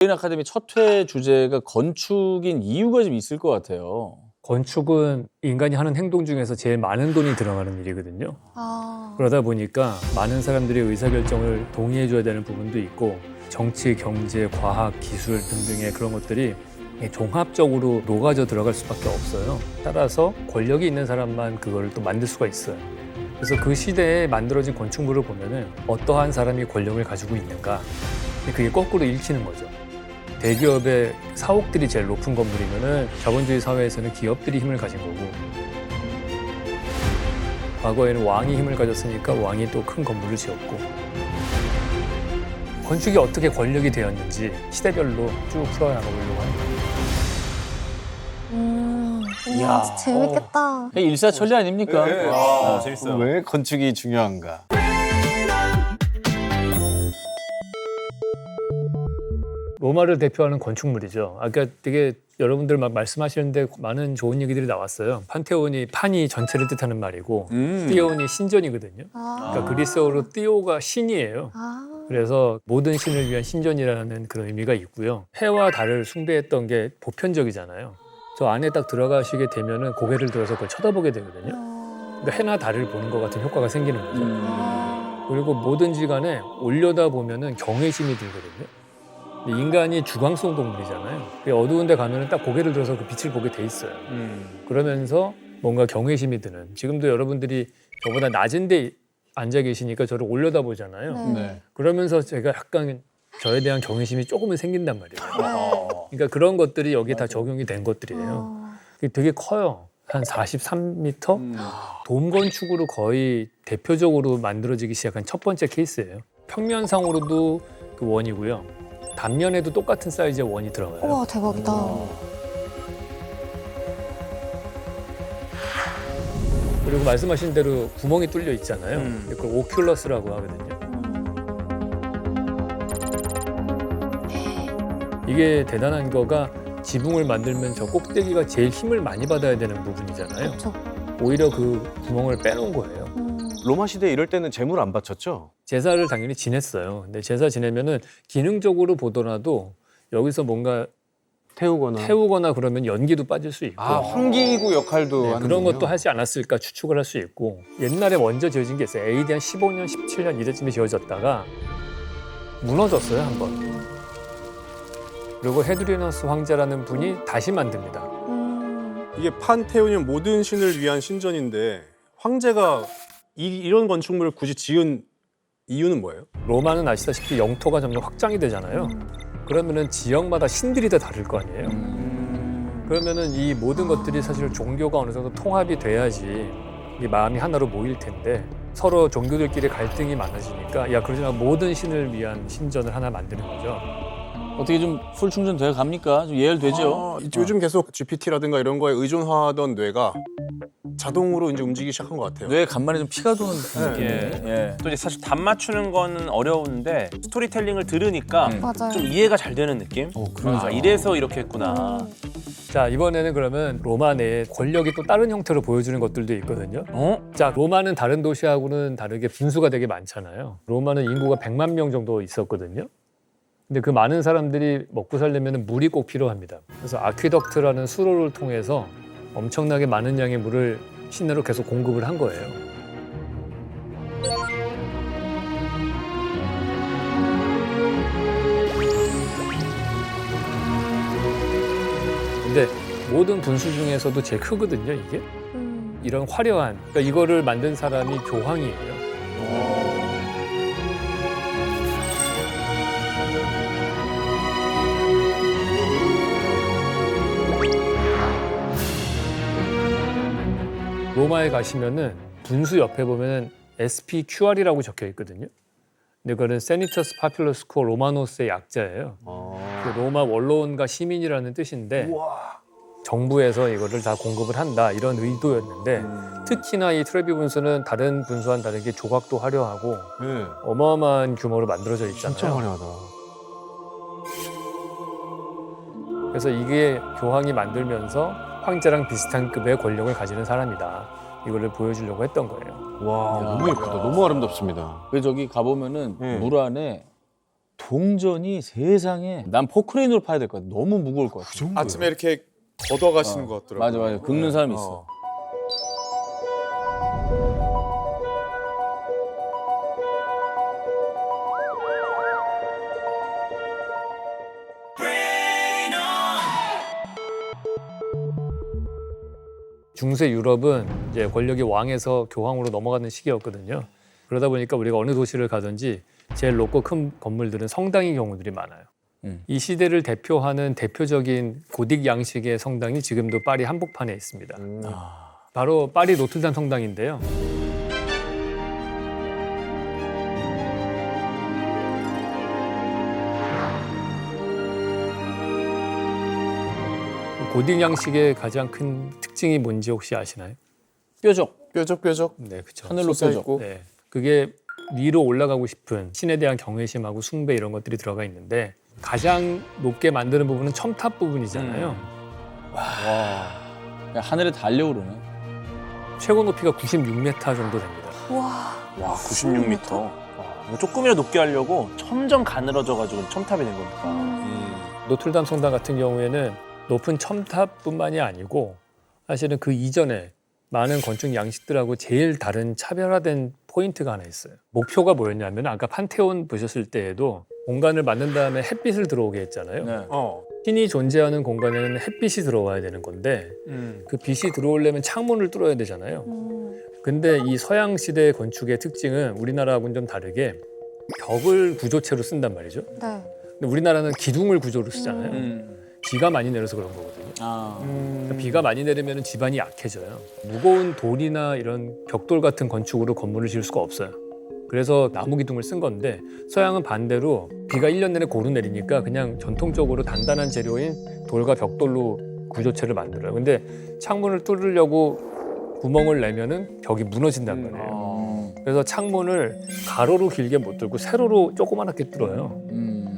브레인 아카데미 첫 회 주제가 건축인 이유가 좀 있을 것 같아요. 건축은 인간이 하는 행동 중에서 제일 많은 돈이 들어가는 일이거든요. 그러다 보니까 많은 사람들이 의사결정을 동의해줘야 되는 부분도 있고 정치, 경제, 과학, 기술 등등의 그런 것들이 종합적으로 녹아져 들어갈 수밖에 없어요. 따라서 권력이 있는 사람만 그걸 또 만들 수가 있어요. 그래서 그 시대에 만들어진 건축물을 보면은 어떠한 사람이 권력을 가지고 있는가, 그게 거꾸로 읽히는 거죠. 대기업의 사옥들이 제일 높은 건물이면은 자본주의 사회에서는 기업들이 힘을 가진 거고, 과거에는 왕이 힘을 가졌으니까 왕이 또 큰 건물을 지었고, 건축이 어떻게 권력이 되었는지 시대별로 쭉 풀어나가보려고 합니다. 이야, 재밌겠다. 일사천리 아닙니까? 네. 재밌어요. 왜 건축이 중요한가? 로마를 대표하는 건축물이죠. 아까 되게 여러분들 막 말씀하시는데 많은 좋은 얘기들이 나왔어요. 판테온이 판이 전체를 뜻하는 말이고 띠온이 신전이거든요. 그러니까 그리스어로 띠오가 신이에요. 그래서 모든 신을 위한 신전이라는 그런 의미가 있고요. 해와 달을 숭배했던 게 보편적이잖아요. 저 안에 딱 들어가시게 되면은 고개를 들어서 그걸 쳐다보게 되거든요. 그러니까 해나 달을 보는 것 같은 효과가 생기는 거죠. 그리고 뭐든지 간에 올려다 보면은 경외심이 들거든요. 인간이 주광성 동물이잖아요. 어두운 데 가면은 딱 고개를 들어서 그 빛을 보게 돼 있어요. 그러면서 뭔가 경외심이 드는. 지금도 여러분들이 저보다 낮은 데 앉아 계시니까 저를 올려다 보잖아요. 네. 그러면서 제가 약간 저에 대한 경외심이 조금은 생긴단 말이에요. 그러니까 그런 것들이 여기에 다 적용이 된 것들이에요. 되게 커요. 한 43m? 돔 건축으로 거의 대표적으로 만들어지기 시작한 첫 번째 케이스예요. 평면상으로도 그 원이고요. 단면에도 똑같은 사이즈의 원이 들어가요. 우와, 대박이다. 그리고 말씀하신 대로 구멍이 뚫려 있잖아요. 그걸 오큘러스라고 하거든요. 이게 대단한 거가 지붕을 만들면 저 꼭대기가 제일 힘을 많이 받아야 되는 부분이잖아요. 그렇죠. 오히려 그 구멍을 빼놓은 거예요. 로마 시대 이럴 때는 재물 안 바쳤죠? 제사를 당연히 지냈어요. 근데 제사 지내면은 기능적으로 보더라도 여기서 뭔가 태우거나 그러면 연기도 빠질 수 있고 환기구 역할도 하는 그런 것도 하지 않았을까 추측을 할 수 있고, 옛날에 먼저 지어진 게 있어요. AD 한 15년, 17년 이때쯤에 지어졌다가 무너졌어요, 한 번. 그리고 헤드리너스 황제라는 분이 다시 만듭니다. 이게 판테온이 모든 신을 위한 신전인데 황제가 이런 건축물을 굳이 지은 이유는 뭐예요? 로마는 아시다시피 영토가 점점 확장이 되잖아요. 그러면은 지역마다 신들이 다 다를 거 아니에요. 그러면은 이 모든 것들이 사실 종교가 어느 정도 통합이 돼야지 이 마음이 하나로 모일 텐데 서로 종교들끼리 갈등이 많아지니까 야, 그러지 마, 모든 신을 위한 신전을 하나 만드는 거죠. 어떻게 좀 풀 충전 돼 갑니까? 좀 예열되죠? 요즘 계속 GPT라든가 이런 거에 의존하던 뇌가 자동으로 이제 움직이기 시작한 것 같아요. 뇌에 간만에 좀 피가 도는 느낌. 예. 또 이제 사실 답 맞추는 거는 어려운데 스토리텔링을 들으니까 맞아요. 좀 이해가 잘 되는 느낌? 그러니까. 아, 이래서 이렇게 했구나. 자, 이번에는 그러면 로마 내에 권력이 또 다른 형태로 보여주는 것들도 있거든요. 어? 자, 로마는 다른 도시하고는 다르게 분수가 되게 많잖아요. 로마는 인구가 100만 명 정도 있었거든요. 근데 그 많은 사람들이 먹고 살려면 물이 꼭 필요합니다. 그래서 아퀴덕트라는 수로를 통해서 엄청나게 많은 양의 물을 시내로 계속 공급을 한 거예요. 근데 모든 분수 중에서도 제일 크거든요, 이게. 이런 화려한, 그러니까 이거를 만든 사람이 교황이에요. 로마에 가시면은 분수 옆에 보면은 SPQR이라고 적혀 있거든요. 근데 그거는 세니터스 파퓰러스 코어 로마노스의 약자예요. 그 로마 원로원과 시민이라는 뜻인데 정부에서 이거를 다 공급을 한다 이런 의도였는데 특히나 이 트레비 분수는 다른 분수와는 다르게 조각도 화려하고 어마어마한 규모로 만들어져 있잖아요. 진짜 화려하다. 그래서 이게 교황이 만들면서 황제랑 비슷한 급의 권력을 가지는 사람이다. 이거를 보여주려고 했던 거예요. 와, 너무 예쁘다. 너무 아름답습니다. 그 저기 가보면은 물 안에 동전이 세상에 난 포크레인으로 파야 될 것 같아. 너무 무거울 것 같아. 아침에 이렇게 걷어 가시는 것 같더라고요. 맞아 맞아. 긁는 사람이 있어. 중세 유럽은 이제 권력이 왕에서 교황으로 넘어가는 시기였거든요. 그러다 보니까 우리가 어느 도시를 가든지 제일 높고 큰 건물들은 성당인 경우들이 많아요. 이 시대를 대표하는 대표적인 고딕 양식의 성당이 지금도 파리 한복판에 있습니다. 바로 파리 노트르담 성당인데요. 고딕 양식의 가장 큰 특징이 뭔지 혹시 아시나요? 뾰족. 뾰족뾰족. 네, 그렇죠. 하늘로 뾰족. 네, 그게 위로 올라가고 싶은 신에 대한 경외심하고 숭배 이런 것들이 들어가 있는데 가장 높게 만드는 부분은 첨탑 부분이잖아요. 그냥 하늘에 달려오르네. 최고 높이가 96m 정도 됩니다. 와. 와 96m. 이거 조금이라도 높게 하려고 점점 가늘어져가지고 첨탑이 된 거니까. 노트르담 성당 같은 경우에는 높은 첨탑뿐만이 아니고 사실은 그 이전에 많은 건축 양식들하고 제일 다른 차별화된 포인트가 하나 있어요. 목표가 뭐였냐면 아까 판테온 보셨을 때에도 공간을 만든 다음에 햇빛을 들어오게 했잖아요. 네. 신이 존재하는 공간에는 햇빛이 들어와야 되는 건데 그 빛이 들어오려면 창문을 뚫어야 되잖아요. 근데 이 서양 시대 건축의 특징은 우리나라하고는 좀 다르게 벽을 구조체로 쓴단 말이죠. 네. 근데 우리나라는 기둥을 구조로 쓰잖아요. 비가 많이 내려서 그런 거거든요. 그러니까 비가 많이 내리면 집안이 약해져요. 무거운 돌이나 이런 벽돌 같은 건축으로 건물을 지을 수가 없어요. 그래서 나무 기둥을 쓴 건데 서양은 반대로 비가 1년 내내 고루 내리니까 그냥 전통적으로 단단한 재료인 돌과 벽돌로 구조체를 만들어요. 근데 창문을 뚫으려고 구멍을 내면은 벽이 무너진단 말이에요. 그래서 창문을 가로로 길게 못 뚫고 세로로 조그맣게 뚫어요.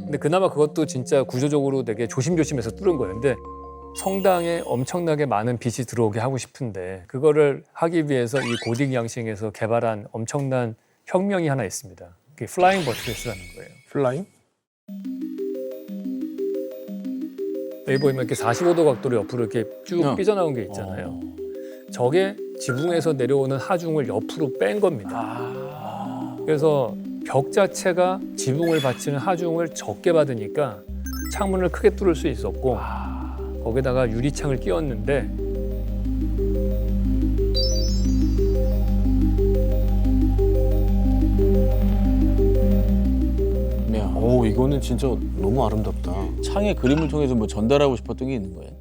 근데 그나마 그것도 진짜 구조적으로 되게 조심조심해서 뚫은 거예요. 근데 성당에 엄청나게 많은 빛이 들어오게 하고 싶은데 그거를 하기 위해서 이 고딕 양식에서 개발한 엄청난 혁명이 하나 있습니다. 그게 플라잉 버티스라는 거예요. 플라잉? 여기 보면 이렇게 45도 각도로 옆으로 이렇게 쭉 삐져나온 게 있잖아요. 저게 지붕에서 내려오는 하중을 옆으로 뺀 겁니다. 그래서 벽 자체가 지붕을 받치는 하중을 적게 받으니까 창문을 크게 뚫을 수 있었고 거기다가 유리창을 끼웠는데 오, 이거는 진짜 너무 아름답다. 창의 그림을 통해서 뭐 전달하고 싶었던 게 있는 거예요?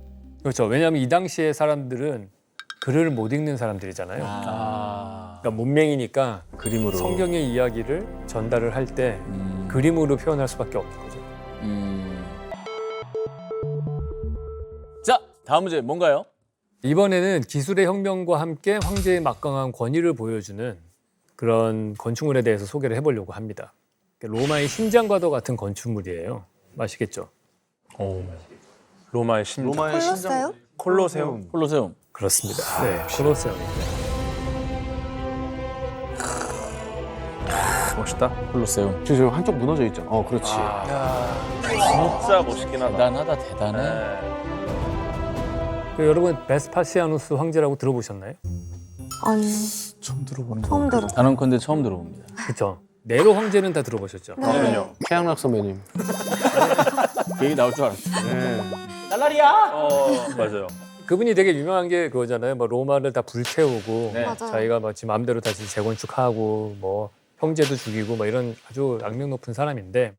그렇죠. 왜냐하면 이 당시에 사람들은 글을 못 읽는 사람들이잖아요. 그러니까 문맹이니까 그림으로. 성경의 이야기를 전달을 할 때 그림으로 표현할 수밖에 없는 거죠. 자, 다음 문제 뭔가요? 이번에는 기술의 혁명과 함께 황제의 막강한 권위를 보여주는 그런 건축물에 대해서 소개를 해보려고 합니다. 로마의 심장과도 같은 건축물이에요. 아시겠죠? 로마의 심장. 콜로세움? 콜로세움. 콜로세움. 그렇습니다. 네, 콜로세움입니다. 멋있다. 콜로세움. 지금 한쪽 무너져 있죠. 그렇지. 진짜 멋있긴 하다. 대단하다, 대단해. 여러분 베스파시아누스 황제라고 들어보셨나요? 아니, 처음 들어보는 처음 들어. 단언컨대 처음 들어봅니다. 그렇죠. 네로 황제는 다 들어보셨죠? 네. 최양락 선배님. 그 얘기 나올 줄 알았어. 맞아요. 그분이 되게 유명한 게 그거잖아요. 뭐 로마를 다 불태우고 네. 맞아요. 자기가 막 지 마음대로 다시 재건축하고 뭐 형제도 죽이고 뭐 이런 아주 악명 높은 사람인데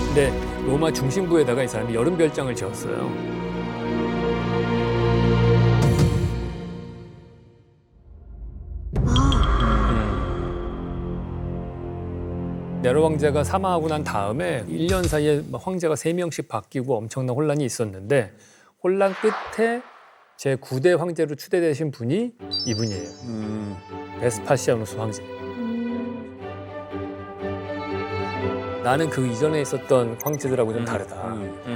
근데 로마 중심부에다가 이 사람이 여름 별장을 지었어요. 네로 황제가 사망하고 난 다음에 1년 사이에 황제가 3명씩 바뀌고 엄청난 혼란이 있었는데 혼란 끝에 제9대 황제로 추대되신 분이 이분이에요. 베스파시아누스 황제. 나는 그 이전에 있었던 황제들하고 좀 다르다.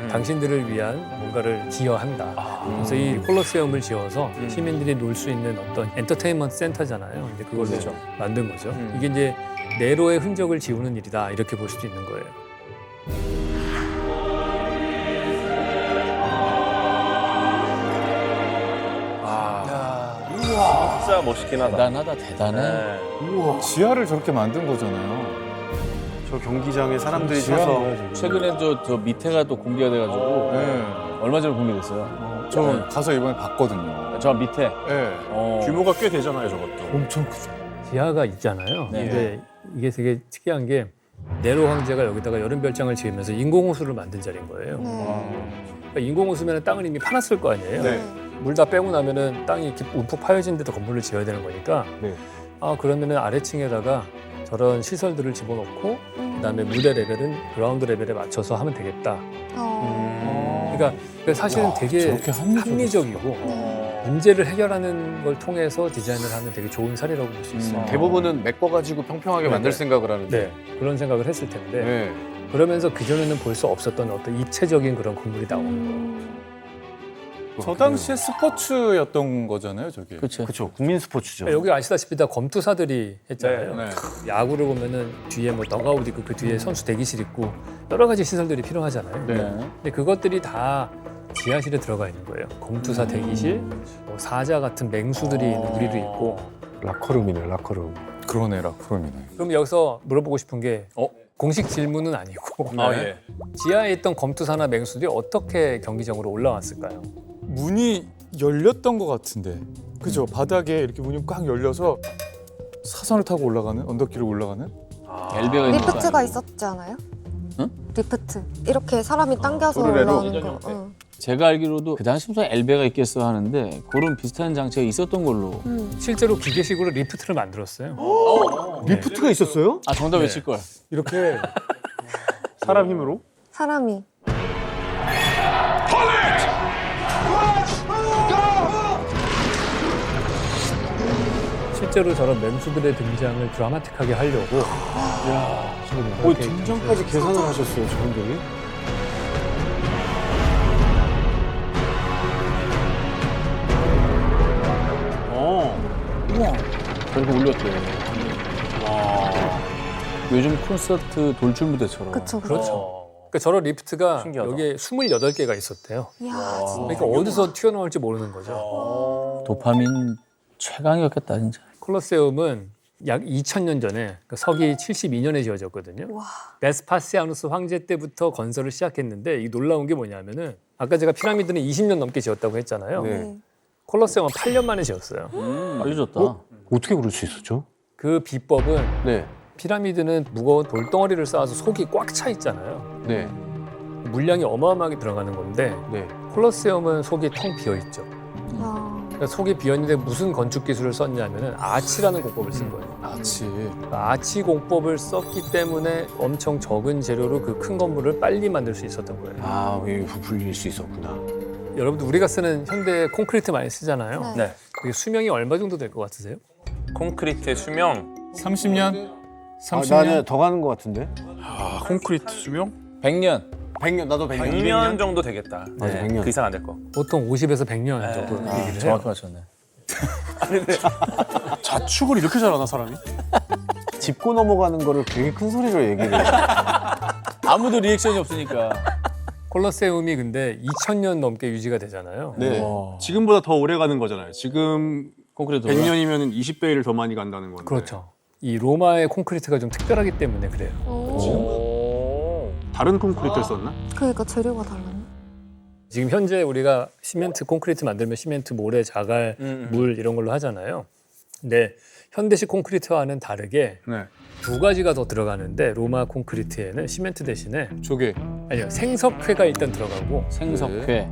당신들을 위한 뭔가를 기여한다. 그래서 이 콜로세움을 지어서 시민들이 놀 수 있는 어떤 엔터테인먼트 센터잖아요. 근데 그걸 그렇죠. 만든 거죠. 이게 이제 네로의 흔적을 지우는 일이다. 이렇게 볼 수도 있는 거예요. 진짜 멋있긴 하다. 대단하다, 대단해. 네. 지하를 저렇게 만든 거잖아요. 저 경기장에 사람들이 지하인 서서 거야, 지금. 최근에 저 밑에가 또 공개가 돼가지고 네. 얼마 전에 공개됐어요. 저 가서 이번에 봤거든요. 저 밑에. 네. 규모가 꽤 되잖아요, 저것도. 엄청 크죠. 지하가 있잖아요. 네. 근데 이게 되게 특이한 게 네로 황제가 여기다가 여름 별장을 지으면서 인공호수를 만든 자리인 거예요. 그러니까 인공호수면 땅을 이미 파놨을 거 아니에요. 네. 물 다 빼고 나면은 땅이 이렇게 움푹 파여진 데도 건물을 지어야 되는 거니까. 네. 그러면은 아래층에다가 저런 시설들을 집어넣고 그다음에 무대 레벨은 그라운드 레벨에 맞춰서 하면 되겠다. 그러니까 사실은 되게 저렇게 합리적이고 네. 문제를 해결하는 걸 통해서 디자인을 하는 되게 좋은 사례라고 볼 수 있어요. 대부분은 메꿔가지고 평평하게 만들 생각을 하는데. 네, 그런 생각을 했을 텐데 네. 그러면서 그전에는 볼 수 없었던 어떤 입체적인 그런 건물이 나오는 거예요. 저 당시에 스포츠였던 거잖아요, 저게. 그렇죠. 그렇죠. 국민 스포츠죠. 그러니까 여기 아시다시피 다 검투사들이 했잖아요. 네. 야구를 보면은 뒤에 뭐 더가웃 있고 그 뒤에 선수 대기실 있고 여러 가지 시설들이 필요하잖아요. 네. 근데 그것들이 다 지하실에 들어가 있는 거예요. 검투사 대기실, 뭐 사자 같은 맹수들이 있는 우리도 있고. 라커룸이네, 라커룸. 그러네, 라크롬이네. 그럼 여기서 물어보고 싶은 게 공식 질문은 아니고 예. 지하에 있던 검투사나 맹수들이 어떻게 경기장으로 올라왔을까요? 문이 열렸던 것 같은데. 그죠? 바닥에 이렇게 문이 꽉 열려서 사선을 타고 올라가는? 언덕길을 올라가는? 엘베가 있는 거 리프트가 아니에요? 있었지 않아요? 응? 리프트. 이렇게 사람이 당겨서 도르래로? 올라오는 거. 응. 제가 알기로도 그 당시 무슨 엘베가 있겠어 하는데 그런 비슷한 장치가 있었던 걸로. 실제로 기계식으로 리프트를 만들었어요. 리프트가 있었어요? 아 정답 외칠 걸. 이렇게 사람 힘으로? 사람이. 실제로 저런 맹수들의 등장을 드라마틱하게 하려고 등장까지 계산을 하셨어요, 저분들이? 저렇게 올렸대. 와. 요즘 콘서트 돌출 무대처럼. 그쵸, 그쵸. 그렇죠. 그러니까 저런 리프트가 신기하다. 여기에 28개가 있었대요. 이야, 진짜. 그러니까 어디서 튀어나올지 모르는 거죠. 도파민 최강이었겠다 진짜. 콜로세움은 약 2000년 전에 그러니까 서기 72년에 지어졌거든요. 와. 베스파시아누스 황제 때부터 건설을 시작했는데 이 놀라운 게 뭐냐면은 아까 제가 피라미드는 20년 넘게 지었다고 했잖아요. 네. 콜로세움은 8년 만에 지었어요. 알려줬다. 어떻게 그럴 수 있었죠? 그 비법은 네. 피라미드는 무거운 돌덩어리를 쌓아서 속이 꽉 차 있잖아요. 네. 물량이 어마어마하게 들어가는 건데 네. 콜로세움은 속이 텅 비어 있죠. 야. 그러니까 속이 비어 있는데 무슨 건축 기술을 썼냐면은 아치라는 공법을 쓴 거예요. 아치. 그러니까 아치 공법을 썼기 때문에 엄청 적은 재료로 그 큰 건물을 빨리 만들 수 있었던 거예요. 아, 왜 부풀릴 수 있었구나. 여러분들 우리가 쓰는 현대 콘크리트 많이 쓰잖아요. 네. 네. 그게 수명이 얼마 정도 될 것 같으세요? 콘크리트의 수명 30년? 아, 30년? 나는 더 가는 것 같은데? 아, 콘크리트 수명? 100년. 100년, 나도 100년. 100년 정도 되겠다. 맞아, 100년. 그 이상 안 될 거. 보통 50에서 100년 정도 얘기를 해요. 정확히 맞췄네. 자축을 이렇게 잘하나, 사람이? 짚고 넘어가는 거를 되게 큰 소리로 얘기를 해. 아무도 리액션이 없으니까. 콜로세움이 근데 2000년 넘게 유지가 되잖아요. 네. 와. 지금보다 더 오래 가는 거잖아요. 지금 콘크리트. 100년이면 20배를 더 많이 간다는 건데. 그렇죠. 이 로마의 콘크리트가 좀 특별하기 때문에 그래요. 오. 다른 콘크리트를 썼나? 그러니까 재료가 달랐네. 지금 현재 우리가 시멘트 콘크리트 만들면 시멘트, 모래, 자갈, 물 이런 걸로 하잖아요. 근데 현대식 콘크리트와는 다르게 네. 두 가지가 더 들어가는데 로마 콘크리트에는 시멘트 대신에 조개. 아니요 생석회가 일단 들어가고 생석회.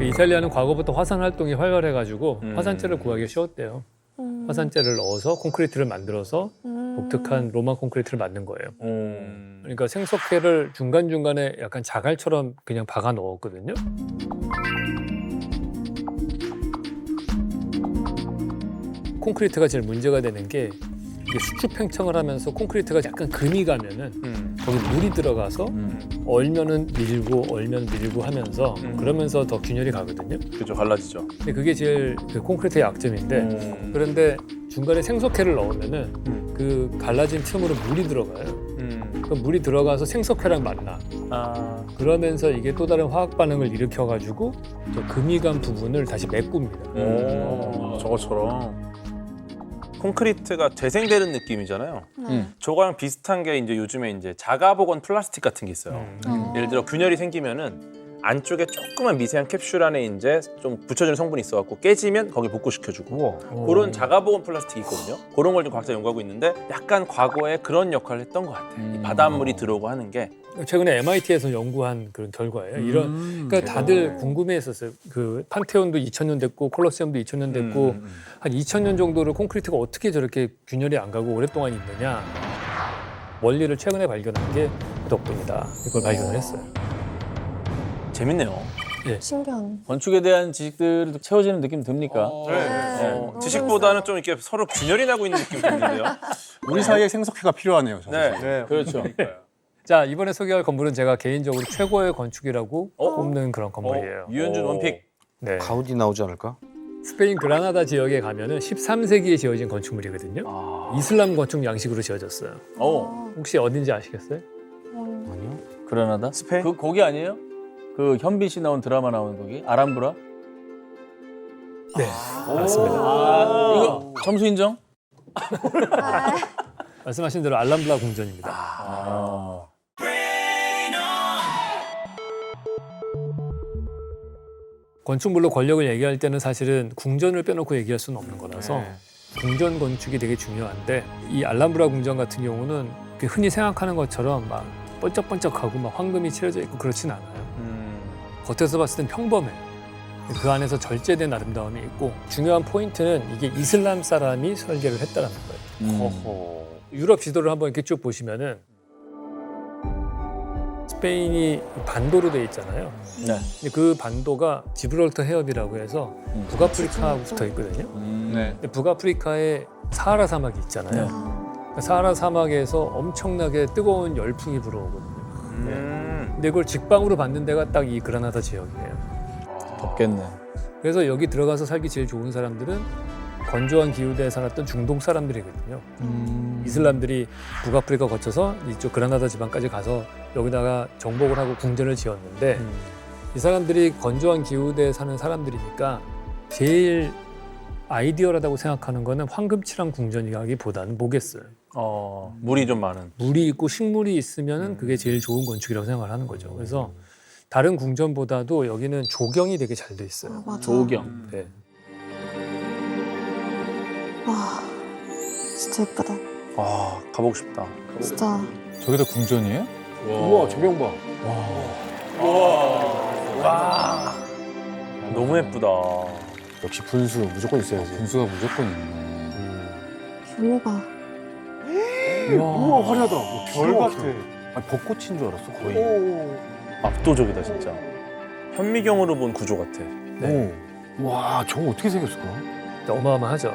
이탈리아는 과거부터 화산 활동이 활발해가지고 화산재를 구하기 쉬웠대요. 화산재를 넣어서 콘크리트를 만들어서 독특한 로마 콘크리트를 만든 거예요. 음. 그러니까 생석회를 중간중간에 약간 자갈처럼 그냥 박아 넣었거든요. 콘크리트가 제일 문제가 되는 게 이게 수축 팽창을 하면서 콘크리트가 약간 금이 가면은 거기 물이 들어가서 얼면은 밀고 하면서 그러면서 더 균열이 가거든요. 그죠, 갈라지죠. 근데 그게 제일 그 콘크리트의 약점인데 그런데 중간에 생석회를 넣으면은 그 갈라진 틈으로 물이 들어가요. 그 물이 들어가서 생석회랑 만나. 그러면서 이게 또 다른 화학 반응을 일으켜가지고 저 금이 간 부분을 다시 메꿉니다. 저것처럼. 콘크리트가 재생되는 느낌이잖아요. 네. 저거랑 비슷한 게 이제 요즘에 이제 자가복원 플라스틱 같은 게 있어요. 예를 들어 균열이 생기면은 안쪽에 조그만 미세한 캡슐 안에 이제 좀 붙여주는 성분이 있어갖고 깨지면 거기 복구시켜주고 그런 자가복원 플라스틱이 있거든요. 그런 걸 좀 과학자 연구하고 있는데 약간 과거에 그런 역할을 했던 것 같아요. 이 바닷물이 들어오고 하는 게. 최근에 MIT에서 연구한 그런 결과예요. 그러니까 다들 궁금해했었어요. 그 판테온도 2000년 됐고 콜로세움도 2000년 됐고 한 2000년 정도를 콘크리트가 어떻게 저렇게 균열이 안 가고 오랫동안 있느냐. 원리를 최근에 발견한 게 그 덕분이다. 이걸 발견을 했어요. 재밌네요. 신기한. 건축에 대한 지식들도 채워지는 느낌 듭니까? 너무 지식보다는 좀 이렇게 서로 균열이 나고 있는 느낌이 드는데요. 우리 사이에 생석회가 필요하네요. 저는. 네. 그렇죠. 자, 이번에 소개할 건물은 제가 개인적으로 최고의 건축이라고 꼽는 그런 건물이에요. 유현준 원픽. 네. 가우디 나오지 않을까? 스페인 그라나다 지역에 가면은 13세기에 지어진 건축물이거든요. 이슬람 건축 양식으로 지어졌어요. 혹시 어딘지 아시겠어요? 아니요. 그라나다? 스페인? 그 거기 아니에요? 그 현빈 씨 나온 드라마 나오는 거기? 아람브라? 네, 맞습니다. 이거 점수 인정? 말씀하신 대로 알람블라 궁전입니다. 건축물로 권력을 얘기할 때는 사실은 궁전을 빼놓고 얘기할 수는 없는 거라서 궁전 건축이 되게 중요한데 이 알람브라 궁전 같은 경우는 흔히 생각하는 것처럼 막 번쩍번쩍하고 막 황금이 칠해져 있고 그렇진 않아요. 겉에서 봤을 땐 평범해요. 그 안에서 절제된 아름다움이 있고 중요한 포인트는 이게 이슬람 사람이 설계를 했다는 거예요. 유럽 지도를 한번 이렇게 쭉 보시면은 스페인이 반도로 돼 있잖아요. 네. 근데 그 반도가 지브롤터 해협이라고 해서 북아프리카하고 붙어 있거든요. 네. 근데 북아프리카에 사하라 사막이 있잖아요. 사하라 사막에서 엄청나게 뜨거운 열풍이 불어오거든요. 근데 그걸 직방으로 받는 데가 딱 이 그라나다 지역이에요. 덥겠네. 그래서 여기 들어가서 살기 제일 좋은 사람들은 건조한 기후대에 살았던 중동 사람들이거든요. 이슬람들이 북아프리카 거쳐서 이쪽 그라나다 지방까지 가서 여기다가 정복을 하고 궁전을 지었는데 이 사람들이 건조한 기후대에 사는 사람들이니까 제일 아이디어라고 생각하는 거는 황금칠한 궁전이라기보다는 뭐겠어요. 물이 좀 많은. 물이 있고 식물이 있으면 그게 제일 좋은 건축이라고 생각을 하는 거죠. 그래서 다른 궁전보다도 여기는 조경이 되게 잘 돼 있어요. 맞아. 조경. 네. 와, 진짜 예쁘다. 아, 가보고 싶다. 진짜. 저기도 궁전이에요? 우와, 조명 봐. 너무 예쁘다. 역시 분수 무조건 있어야지. 분수가 무조건 있네. 규모가. 우와, 화려하다. 별 같아. 아니, 벚꽃인 줄 알았어, 거의. 압도적이다, 진짜. 현미경으로 본 구조 같아. 와, 저거 어떻게 생겼을까? 어마어마하죠.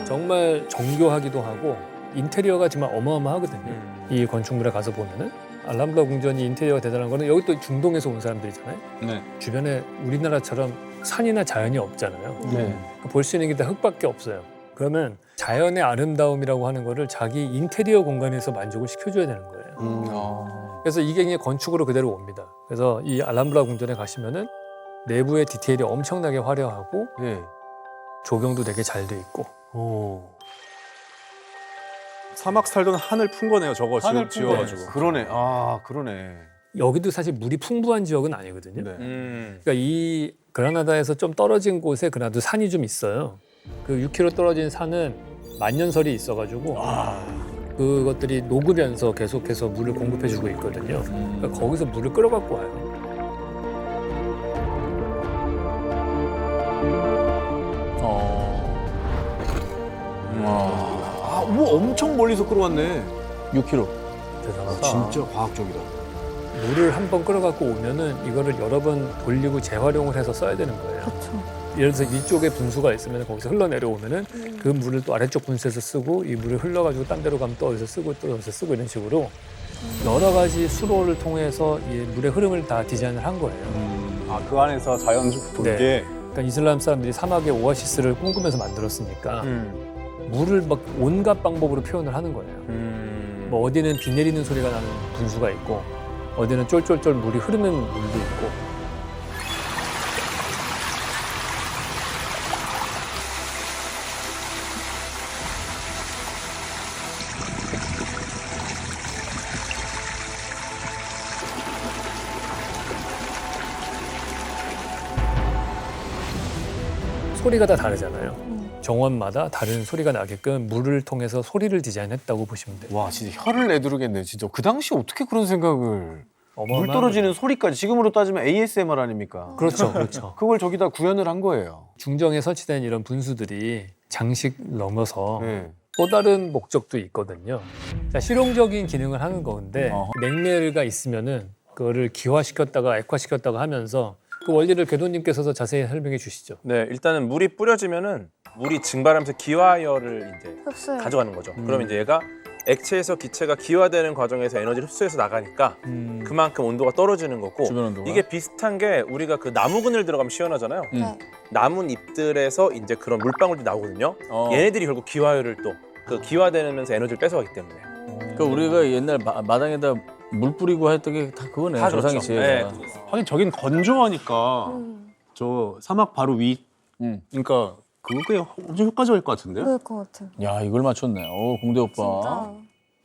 정말 정교하기도 하고 인테리어가 정말 어마어마하거든요. 이 건축물에 가서 보면은 알람블라 궁전이 인테리어가 대단한 거는 여기 또 중동에서 온 사람들이잖아요. 네. 주변에 우리나라처럼 산이나 자연이 없잖아요. 네. 볼 수 있는 게 다 흙밖에 없어요. 그러면 자연의 아름다움이라고 하는 거를 자기 인테리어 공간에서 만족을 시켜줘야 되는 거예요. 그래서 이게 그냥 건축으로 그대로 옵니다. 그래서 이 알람블라 궁전에 가시면은 내부의 디테일이 엄청나게 화려하고 네. 조경도 되게 잘 돼 있고. 사막 살던 한을 푼 거네요. 저거 한을 푼 지어가지고. 그러네. 아, 그러네. 여기도 사실 물이 풍부한 지역은 아니거든요. 네. 그러니까 이 그라나다에서 좀 떨어진 곳에 그래도 산이 좀 있어요. 그 6km 떨어진 산은 만년설이 있어가지고 그것들이 녹으면서 계속해서 물을 공급해주고 있거든요. 그러니까 거기서 물을 끌어갖고 와요. 뭐 엄청 멀리서 끌어왔네. 6km. 대단하다. 진짜 과학적이다. 물을 한 번 끌어갖고 오면은 이거를 여러 번 돌리고 재활용을 해서 써야 되는 거예요. 그렇죠. 예를 들어서 위쪽에 분수가 있으면 거기서 흘러내려오면은 그 물을 또 아래쪽 분수에서 쓰고 이 물을 흘러가지고 딴 데로 가면 또 어디서 쓰고 또 어디서 쓰고 이런 식으로 여러 가지 수로를 통해서 이 물의 흐름을 다 디자인을 한 거예요. 아, 그 안에서 자연 돌게. 그러니까 이슬람 사람들이 사막의 오아시스를 꿈꾸면서 만들었으니까 물을 막 온갖 방법으로 표현을 하는 거예요. 뭐 어디는 비 내리는 소리가 나는 분수가 있고 어디는 쫄쫄쫄 물이 흐르는 물도 있고 소리가 다 다르잖아요. 정원마다 다른 소리가 나게끔 물을 통해서 소리를 디자인했다고 보시면 돼요. 와 진짜 혀를 내두르겠네 진짜. 그 당시 어떻게 그런 생각을. 물 어마어마한 떨어지는 소리까지 지금으로 따지면 ASMR 아닙니까? 그렇죠, 그렇죠. 그걸 저기다 구현을 한 거예요. 중정에 설치된 이런 분수들이 장식 넘어서 네. 또 다른 목적도 있거든요. 자, 실용적인 기능을 하는 건데 냉매가 있으면은 그거를 기화시켰다가 액화시켰다가 하면서 그 원리를 궤도님께서 자세히 설명해 주시죠. 네, 일단은 물이 뿌려지면은 물이 증발하면서 기화열을 이제 흡수해. 가져가는 거죠. 그러면 이제 얘가 액체에서 기체가 기화되는 과정에서 에너지를 흡수해서 나가니까 그만큼 온도가 떨어지는 거고 주변 온도가. 이게 비슷한 게 우리가 그 나무 그늘 들어가면 시원하잖아요. 네. 나뭇잎들에서 이제 그런 물방울들이 나오거든요. 얘네들이 결국 기화열을 또 그 기화되면서 에너지를 뺏어가기 때문에 그러니까 우리가 옛날 마당에다 물 뿌리고 했던 게 다 그거네요. 다 조상의 그렇죠. 지혜가. 네. 하긴 저긴 건조하니까 저 사막 바로 위. 그러니까 그게 엄청 효과적일 것 같은데요? 그럴 것 같아요. 야, 이걸 맞췄네. 공대 오빠. 진짜.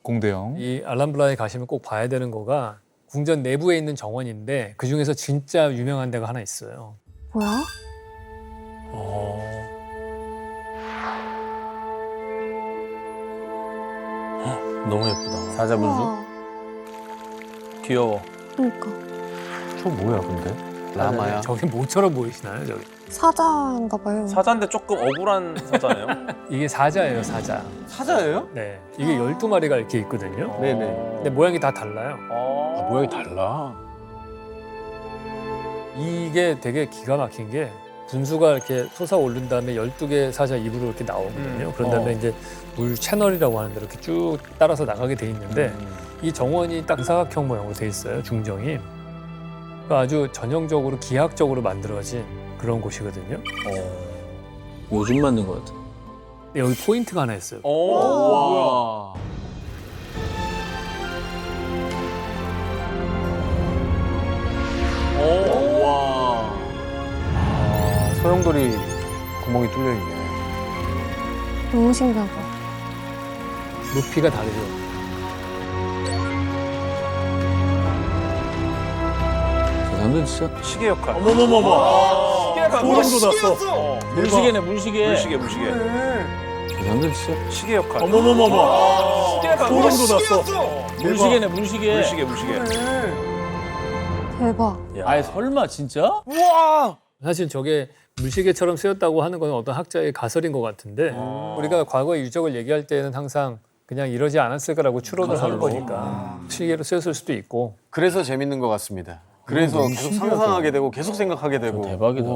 공대영. 이 알람블라에 가시면 꼭 봐야 되는 거가 궁전 내부에 있는 정원인데 그 중에서 진짜 유명한 데가 하나 있어요. 뭐야? 너무 예쁘다. 사자분수. 우와. 귀여워. 그러니까 저 뭐야 근데? 라마야? 저게 뭐처럼 보이시나요? 저기? 사자인가 봐요. 사자인데 조금 억울한 사자네요. 이게 사자예요, 사자. 사자예요? 네, 이게 12마리가 이렇게 있거든요. 네네. 근데 모양이 다 달라요. 아, 모양이 달라. 이게 되게 기가 막힌 게 분수가 이렇게 솟아오른 다음에 12개 사자 입으로 이렇게 나오거든요. 그런 다음에 이제 물 채널이라고 하는데 이렇게 쭉 따라서 나가게 돼 있는데 이 정원이 딱 사각형 모양으로 돼 있어요. 중정이. 그러니까 아주 전형적으로 기하학적으로 만들어진 그런 곳이거든요. 요즘 만든 것 같아. 근데 여기 포인트가 하나 있어요. 와. 와. 아, 소용돌이 구멍이 뚫려 있네. 너무 신기하다. 높이가 다르죠. 저상도 진짜. 시계 역할. 어머머머머. 소름 돋았어. 물시계네, 물시계. 물시계. 저상도 진짜. 시계 역할. 어머머머머. 소름 돋았어. 물시계네, 물시계. 물시계. 대박. 아예 설마 진짜? 사실 저게 물시계처럼 쓰였다고 하는 건 어떤 학자의 가설인 것 같은데 우리가 과거의 유적을 얘기할 때는 항상 그냥 이러지 않았을 거라고 추론을 하는 거니까 시계로 쓰였을 수도 있고 그래서 재밌는 것 같습니다. 그래서 계속 상상하게 되고 계속 생각하게 되고. 대박이다.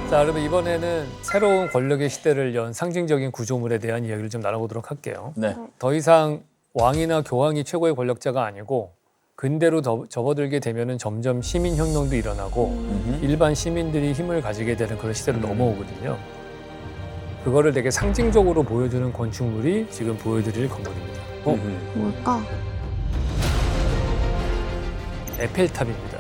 자, 그러면 이번에는 새로운 권력의 시대를 연 상징적인 구조물에 대한 이야기를 좀 나눠보도록 할게요. 네. 더 이상 왕이나 교황이 최고의 권력자가 아니고 근대로 접어들게 되면은 점점 시민혁명도 일어나고 일반 시민들이 힘을 가지게 되는 그런 시대로 넘어오거든요. 그거를 되게 상징적으로 보여주는 건축물이 지금 보여드릴 건물입니다. 뭘까? 에펠탑입니다.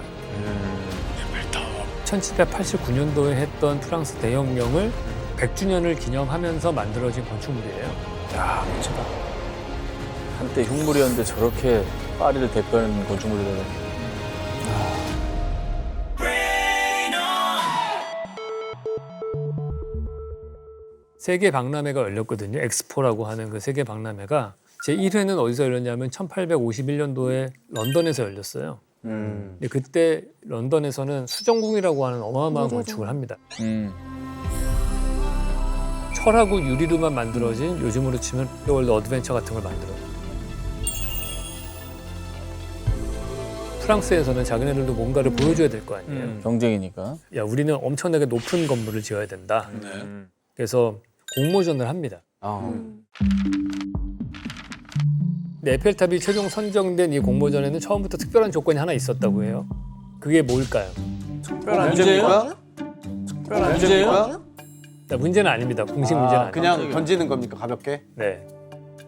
1789년도에 했던 프랑스 대혁명을 100주년을 기념하면서 만들어진 건축물이에요. 야, 멋지다. 한때 흉물이었는데 저렇게 파리를 대표하는 건축물이라고. 세계 박람회가 열렸거든요. 엑스포라고 하는 그 세계 박람회가 제 1회는 어디서 열렸냐면 1851년도에 런던에서 열렸어요. 근데 그때 런던에서는 수정궁이라고 하는 어마어마한 유리로. 건축을 합니다. 철하고 유리로만 만들어진 요즘으로 치면 월드 어드벤처 같은 걸 만들어요. 프랑스에서는 자기네들도 뭔가를 보여줘야 될 거 아니에요. 경쟁이니까. 야, 우리는 엄청나게 높은 건물을 지어야 된다. 네. 그래서 공모전을 합니다. 근데 에펠탑이 최종 선정된 이 공모전에는 처음부터 특별한 조건이 하나 있었다고 해요. 그게 뭘까요? 특별한 문제예요? 특별한 문제예요? 자, 문제는 아닙니다. 공식 문제는 아니에요. 그냥 던지는 겁니까 가볍게? 네.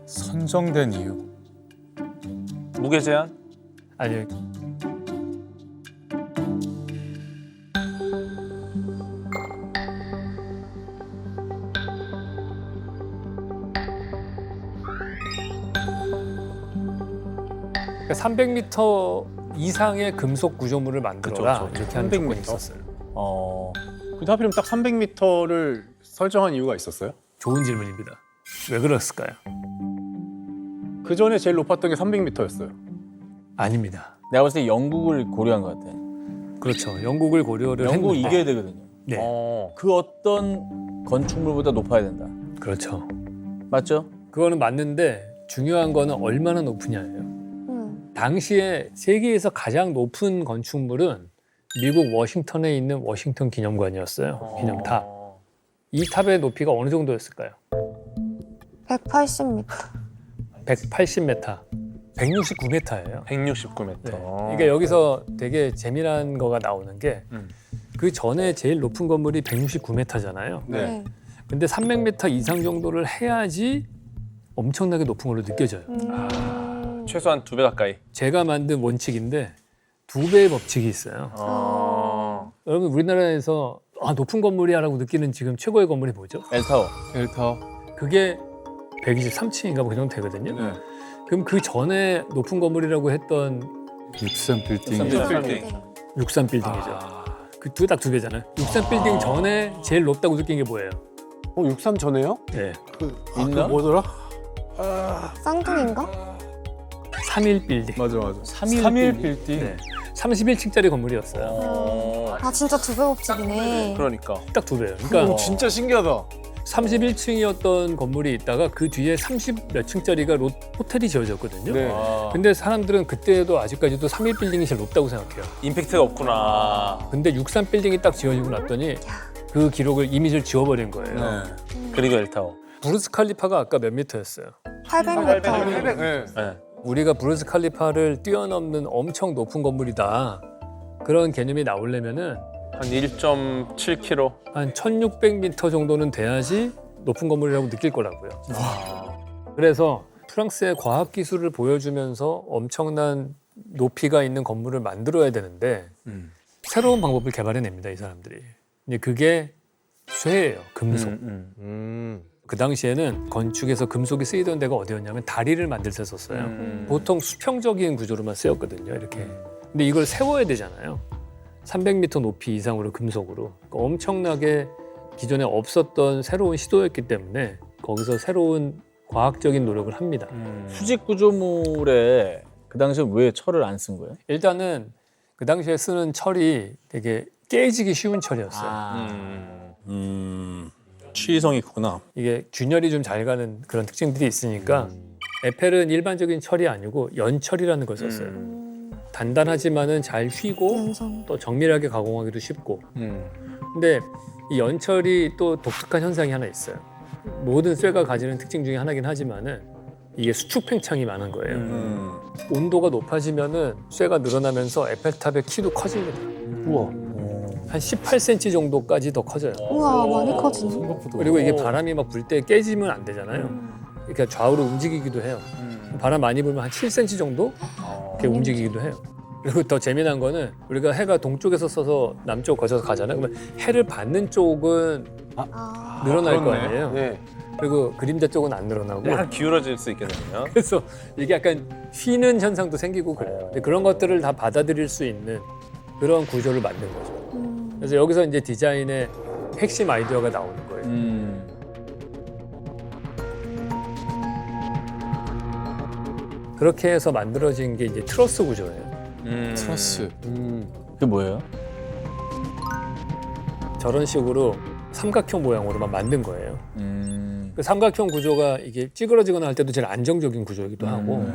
선정된 이유. 무게 제한? 아니, 그러니까 300m 이상의 금속 구조물을 만들어라. 그쵸. 이렇게 하는 300m. 조건이 있었어요. 근데 하필이면 딱 300m를 설정한 이유가 있었어요? 좋은 질문입니다. 왜 그랬을까요? 그 전에 제일 높았던 게 300m였어요. 아닙니다. 내가 봤을 때 영국을 고려한 것 같아. 그렇죠. 영국을 고려를 영국 했는데. 이겨야 되거든요. 네, 그 어떤 건축물보다 높아야 된다. 그렇죠. 맞죠? 그거는 맞는데 중요한 거는 얼마나 높으냐예요. 당시에 세계에서 가장 높은 건축물은 미국 워싱턴에 있는 워싱턴 기념관이었어요. 기념탑. 이 탑의 높이가 어느 정도였을까요? 180m. 180m. 169m예요. 169m. 네. 그러니까 여기서 되게 재미난 거가 나오는 게 그 전에 제일 높은 건물이 169m잖아요. 네. 근데 300m 이상 정도를 해야지 엄청나게 높은 걸로 느껴져요. 최소한 2배 가까이. 제가 만든 원칙인데 2배의 법칙이 있어요. 여러분 우리나라에서 높은 건물이야라고 느끼는 지금 최고의 건물이 뭐죠? 엘타워. 엘타워. 그게 123층인가 뭐 그 정도 되거든요. 네. 그럼 그 전에 높은 건물이라고 했던 63 빌딩. 63 빌딩이죠. 그 딱 2배잖아요. 63 빌딩 전에 제일 높다고 느낀 게 뭐예요? 63 전에요? 네. 있나? 뭐더라? 쌍둥이인가? 31 빌딩. 맞아. 3일 빌딩. 네. 31층짜리 건물이었어요. 아 진짜 2배 법칙이네. 그러니까. 딱 2배예요. 그러니까 진짜 신기하다. 31층이었던 건물이 있다가 그 뒤에 30 몇 층짜리가 호텔이 지어졌거든요. 네. 근데 사람들은 그때도 아직까지도 31 빌딩이 제일 높다고 생각해요. 임팩트가 없구나. 근데 63 빌딩이 딱 지어지고 났더니 그 기록을 이미지를 지워버린 거예요. 그리고 엘타워. 브루스 칼리파가 아까 몇 미터였어요? 800m. 네. 네. 우리가 브루스 칼리파를 뛰어넘는 엄청 높은 건물이다. 그런 개념이 나오려면은 한 1.7km. 한 1600m 정도는 돼야지 높은 건물이라고 느낄 거라고요. 그래서 프랑스의 과학 기술을 보여주면서 엄청난 높이가 있는 건물을 만들어야 되는데 새로운 방법을 개발해냅니다, 이 사람들이. 근데 그게 쇠예요, 금속. 그 당시에는 건축에서 금속이 쓰이던 데가 어디였냐면 다리를 만들 때 썼어요. 보통 수평적인 구조로만 쓰였거든요, 이렇게. 근데 이걸 세워야 되잖아요. 300m 높이 이상으로 금속으로. 그러니까 엄청나게 기존에 없었던 새로운 시도였기 때문에 거기서 새로운 과학적인 노력을 합니다. 수직 구조물에 그 당시에 왜 철을 안 쓴 거예요? 일단은 그 당시에 쓰는 철이 되게 깨지기 쉬운 철이었어요. 취성이 크구나. 이게 균열이 좀 잘 가는 그런 특징들이 있으니까 에펠은 일반적인 철이 아니고 연철이라는 걸 썼어요. 단단하지만은 잘 휘고 연성. 또 정밀하게 가공하기도 쉽고. 근데 이 연철이 또 독특한 현상이 하나 있어요. 모든 쇠가 가지는 특징 중에 하나긴 하지만은 이게 수축 팽창이 많은 거예요. 온도가 높아지면은 쇠가 늘어나면서 에펠탑의 키도 커집니다. 우와. 한 18cm 정도까지 더 커져요. 우와 많이 커지네. 그리고 이게 바람이 막 불 때 깨지면 안 되잖아요. 그러니까 좌우로 움직이기도 해요. 바람 많이 불면 한 7cm 정도 이렇게 움직이기도 해요. 그리고 더 재미난 거는 우리가 해가 동쪽에서 써서 남쪽 거쳐서 가잖아요. 그러면 해를 받는 쪽은 늘어날 거 아니에요. 네. 그리고 그림자 쪽은 안 늘어나고. 약간 기울어질 수 있겠네요. 그래서 이게 약간 휘는 현상도 생기고 그래요. 근데 그런 것들을 다 받아들일 수 있는 그런 구조를 만든 거죠. 그래서 여기서 이제 디자인의 핵심 아이디어가 나오는 거예요. 그렇게 해서 만들어진 게 이제 트러스 구조예요. 트러스. 그게 뭐예요? 저런 식으로 삼각형 모양으로만 만든 거예요. 그 삼각형 구조가 이게 찌그러지거나 할 때도 제일 안정적인 구조이기도 하고.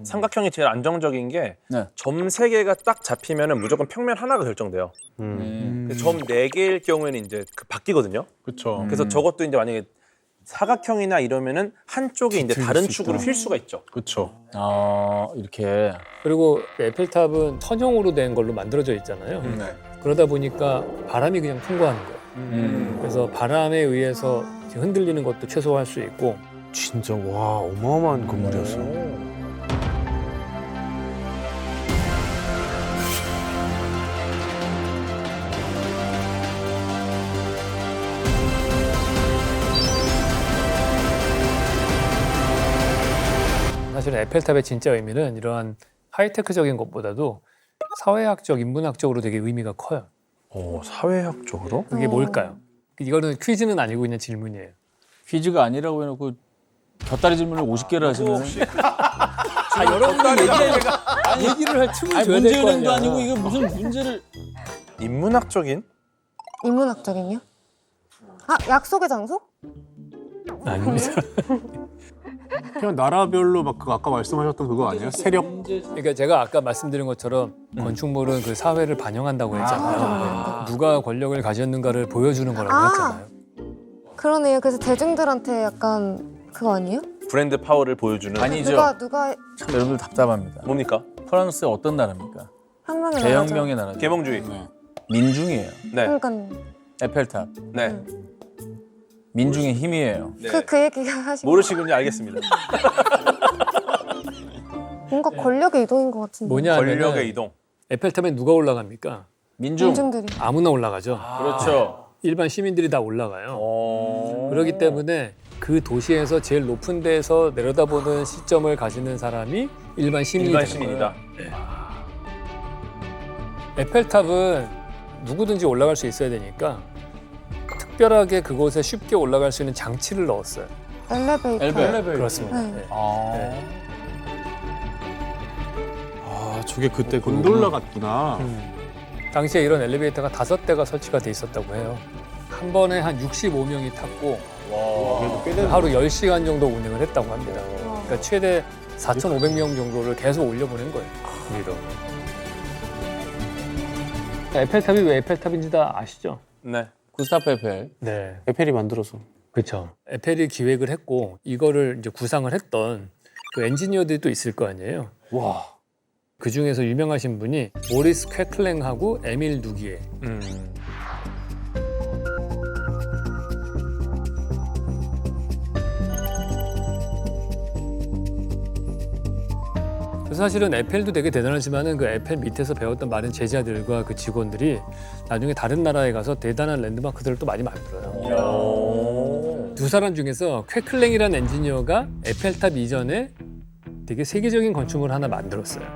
삼각형이 제일 안정적인 게 네. 점 3개가 딱 잡히면은 무조건 평면 하나가 결정돼요. 점 4개일 경우에는 이제 바뀌거든요. 그렇죠. 그래서 저것도 이제 만약에 사각형이나 이러면은 한쪽이 이제 다른 축으로 휠 수가 있죠. 그렇죠. 아, 이렇게. 그리고 에펠탑은 선형으로 된 걸로 만들어져 있잖아요. 그러다 보니까 바람이 그냥 통과하는 거예요. 그래서 바람에 의해서 흔들리는 것도 최소화할 수 있고. 진짜 와 어마어마한 건물이었어. 사실은 에펠탑의 진짜 의미는 이러한 하이테크적인 것보다도 사회학적, 인문학적으로 되게 의미가 커요. 사회학적으로? 그게 뭘까요? 이거는 퀴즈는 아니고 그냥 질문이에요. 퀴즈가 아니라고 해놓고 곁다리 질문을 50개를 하시면 여러분들 얘기를 할 틈을 아니 줘야 될 거 문제은행도 아니야. 아니고 이거 무슨 문제를 인문학적인? 인문학적인요? 아, 약속의 장소? 아닙니다. 그냥 나라별로 막 그 아까 말씀하셨던 그거 아니에요? 세력? 그러니까 제가 아까 말씀드린 것처럼 건축물은 그 사회를 반영한다고 했잖아요. 누가 권력을 가졌는가를 보여주는 거라고 아. 했잖아요. 그러네요. 그래서 대중들한테 약간 그거 아니에요? 브랜드 파워를 보여주는 아니죠. 누가 참 여러분들 답답합니다. 뭡니까? 프랑스의 어떤 나라입니까? 혁명의 대혁명의 나라죠. 계몽주의. 민중이에요. 네. 그러니까 에펠탑. 네. 민중의 힘이에요. 네. 그 얘기 하시고 모르시군요. 알겠습니다. 뭔가 권력의 이동인 것 같은데. 뭐냐 하면 권력의 이동. 에펠탑에 누가 올라갑니까? 민중. 민중들이. 아무나 올라가죠. 그렇죠. 일반 시민들이 다 올라가요. 어. 그렇기 때문에 그 도시에서 제일 높은 데에서 내려다보는 시점을 가지는 사람이 일반 시민이 일반 되는 거예요. 시민이다. 에펠탑은 누구든지 올라갈 수 있어야 되니까 특별하게 그곳에 쉽게 올라갈 수 있는 장치를 넣었어요. 엘리베이터. 그렇습니다. 네. 네. 아. 아 저게 그때 곤돌라 같구나. 당시에 이런 엘리베이터가 5대가 설치가 돼 있었다고 해요. 한 번에 한 65명이 탔고 하루 10시간 정도 운행을 했다고 합니다. 그러니까 최대 4,500명 정도를 계속 올려보낸 거예요. 위로. 에펠탑이 왜 에펠탑인지 다 아시죠? 네. 구스타프 에펠. 네. 에펠이 만들어서. 그렇죠. 에펠이 기획을 했고 이거를 이제 구상을 했던 그 엔지니어들이 또 있을 거 아니에요. 와. 그 중에서 유명하신 분이 모리스 퀘클랭하고 에밀 누기에. 그래서 사실은 에펠도 되게 대단하지만은 그 에펠 밑에서 배웠던 많은 제자들과 그 직원들이 나중에 다른 나라에 가서 대단한 랜드마크들을 또 많이 만들어요. 두 사람 중에서 퀘클랭이라는 엔지니어가 에펠탑 이전에 되게 세계적인 건축물을 하나 만들었어요.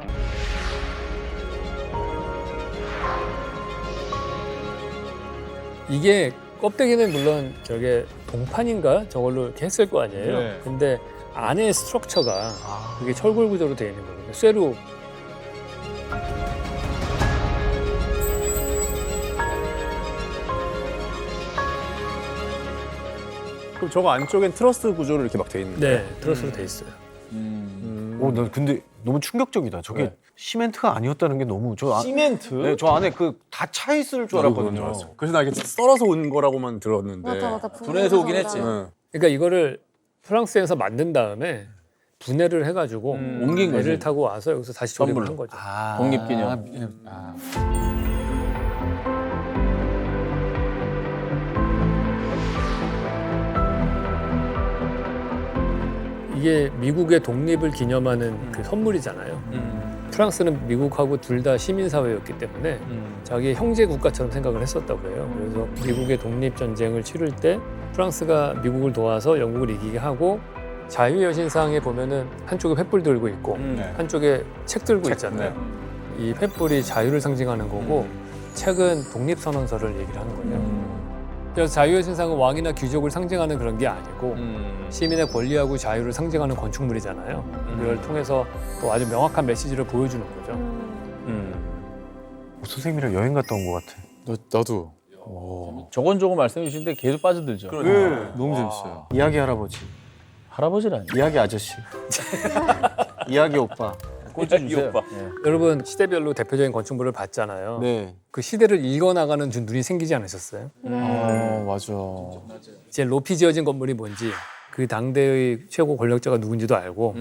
이게 껍데기는 물론 저게 동판인가 저걸로 이렇게 했을 거 아니에요. 네. 근데 안에 스트럭처가 그게 철골 구조로 되어 있는 거거든요. 쇠로. 그럼 저거 안쪽엔 트러스 구조로 이렇게 막 돼 있는 거예요? 네, 트러스로 돼 있어요. 나 근데 너무 충격적이다. 저게 네. 시멘트가 아니었다는 게 너무 시멘트? 네, 저 안에 그 다 차 있을 줄 알았거든요. 그래서 나 이게 썰어서 온 거라고만 들었는데. 맞아. 분해해서 오긴 했지. 응. 그러니까 이거를 프랑스에서 만든 다음에 분해를 해가지고 옮긴 거지. 배를 타고 와서 여기서 다시 조립을 한 거죠. 독립기념. 이게 미국의 독립을 기념하는 그 선물이잖아요. 프랑스는 미국하고 둘 다 시민사회였기 때문에 자기 형제 국가처럼 생각을 했었다고 해요. 그래서 미국의 독립전쟁을 치를 때 프랑스가 미국을 도와서 영국을 이기게 하고 자유의 여신상에 보면은 한쪽에 횃불 들고 있고 한쪽에 책 들고 있잖아요. 이 횃불이 자유를 상징하는 거고 책은 독립선언서를 얘기를 하는 거예요. 그래서 자유의 신상은 왕이나 귀족을 상징하는 그런 게 아니고 시민의 권리하고 자유를 상징하는 건축물이잖아요. 이걸 통해서 또 아주 명확한 메시지를 보여주는 거죠. 선생님이랑 여행 갔다 온 것 같아. 나도. 저건 말씀해 주시는데 계속 빠져들죠. 너무 재밌어요. 이야기 할아버지, 할아버지라니. 이야기 아저씨, 이야기 오빠. 꽂아주세요. 이 오빠. 네. 여러분 시대별로 대표적인 건축물을 봤잖아요. 네. 그 시대를 읽어나가는 눈이 생기지 않으셨어요? 맞아. 제일 높이 지어진 건물이 뭔지 그 당대의 최고 권력자가 누군지도 알고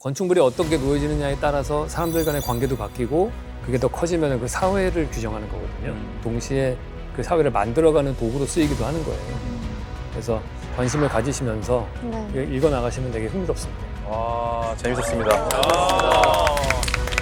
건축물이 어떻게 놓여지느냐에 따라서 사람들 간의 관계도 바뀌고 그게 더 커지면 그 사회를 규정하는 거거든요. 동시에 그 사회를 만들어가는 도구로 쓰이기도 하는 거예요. 그래서 관심을 가지시면서 네. 읽어나가시면 되게 흥미롭습니다. 와, 재밌었습니다.